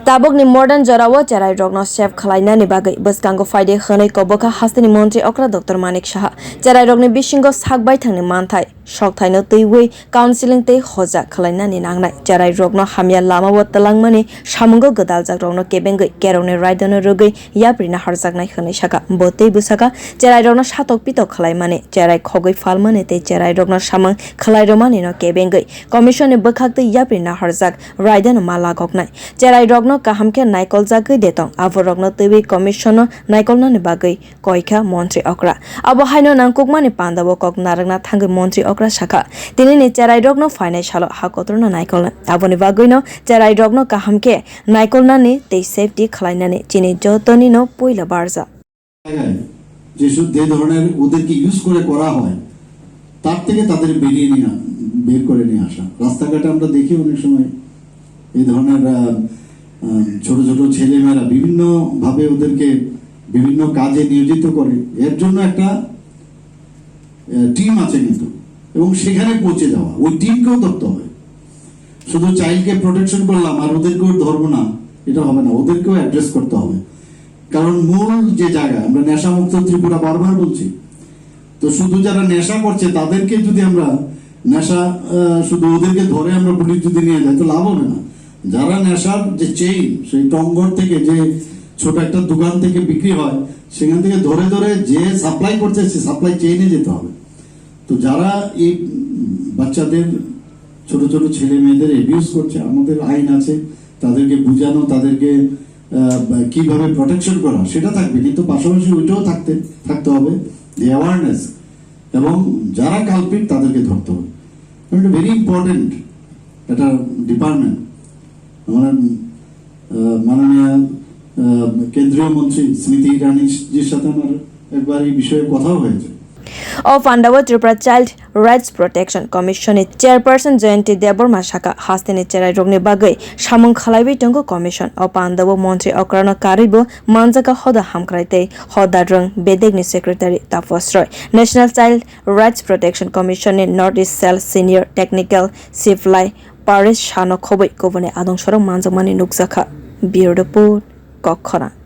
Tabokni modern jarawo charai rokno chef khalainani bagai boskango faide khonai koboka hastini montri okra Dr.Manik Saha charai rokni bisingo sakbai thangni manthai sokthaino teiwei counseling tei hoja khalainani nangnai charai rokno hamya lamawo talangmani samungo godaljak rokno kebengai kerone raidono rogai yaprina harjaknai khonai saka botei busaka charai rokno satok pitok khalaimani charai khogoi falmani tei charai rokno samang khalairomani no kebengai commission ni bkhakte yaprina harjak raidono malagoknai charai rokno kahamke naikol jagai detong aborokno tewi commissiono naikolno ni bagai koika montri okra abo haino nangkukmani panda bo kok naragna thangai montri okra shaka tini ni charai rokno finai salo hakotorno naikolna aboni bagoino charai rokno kahamke naikolna ni tei safety khalainani chini jotoni no poila barja যে যে ধরনের ওদেরকে use করে করা হয় তার থেকে তাদের বের করে নিয়ে আসা রাস্তাঘাটে আমরা দেখি অনেক সময় এই ধরনের ছোট ছোট ছেলেমেয়েরা বিভিন্ন ভাবে ওদেরকে বিভিন্ন কাজে নিয়োজিত করে এর জন্য একটা টিম আছে কিন্তু এবং সেখানে পৌঁছে যাওয়া ওই টিমকেও ধরতে হবে শুধু চাইল্ডকে প্রোটেকশন করলাম আর ওদেরকেও ধরবো না এটা হবে না ওদেরকেও অ্যাড্রেস করতে হবে কারণ মূল যে জায়গা আমরা নেশামুক্ত ত্রিপুরা বারবার বলছি তো শুধু যারা নেশা করছে তাদেরকে যদি আমরা নেশা শুধু ওদেরকে ধরে আমরা পুলিশ যদি নিয়ে যাই তো লাভ হবে না যারা নেশার যে চেইন সেই টঙ্গর থেকে যে ছোট একটা দোকান থেকে বিক্রি হয় সেখান থেকে ধরে ধরে যে সাপ্লাই করছে সে সাপ্লাই চেইনে যেতে হবে তো যারা এই বাচ্চাদের ছোট ছোট ছেলে মেয়েদের অ্যাবিউজ করছে আমাদের আইন আছে তাদেরকে বুঝানো তাদেরকে কিভাবে প্রোটেকশন করা সেটা থাকবে কিন্তু পাশাপাশি ওইটাও থাকতে হবে অ্যাওয়ারনেস এবং যারা কালপিট তাদেরকে ধরতে হবে এটা ভেরি ইম্পর্টেন্ট একটা ডিপার্টমেন্ট আমার মাননীয় কেন্দ্রীয় মন্ত্রী স্মৃতি ইরানিজির সাথে আমার একবার এই বিষয়ে কথাও হয়েছে of Pandawa Tripura Child Rights Protection Commission Chairperson Jayanti Deborma Shaka hastini charai rokni bagai samung khalaibi tongo commission of Pandawa Montri Okrano Karibo manjakha Hoda hamkrai tei Hoda rwng bedekni secretary Tapash Roy National Child Rights Protection Commission ni North East Cell Senior Technical Siplai Paresh Shah no khobui kubuni adongrok manjakmani nukjakha Bureau Report Kokhona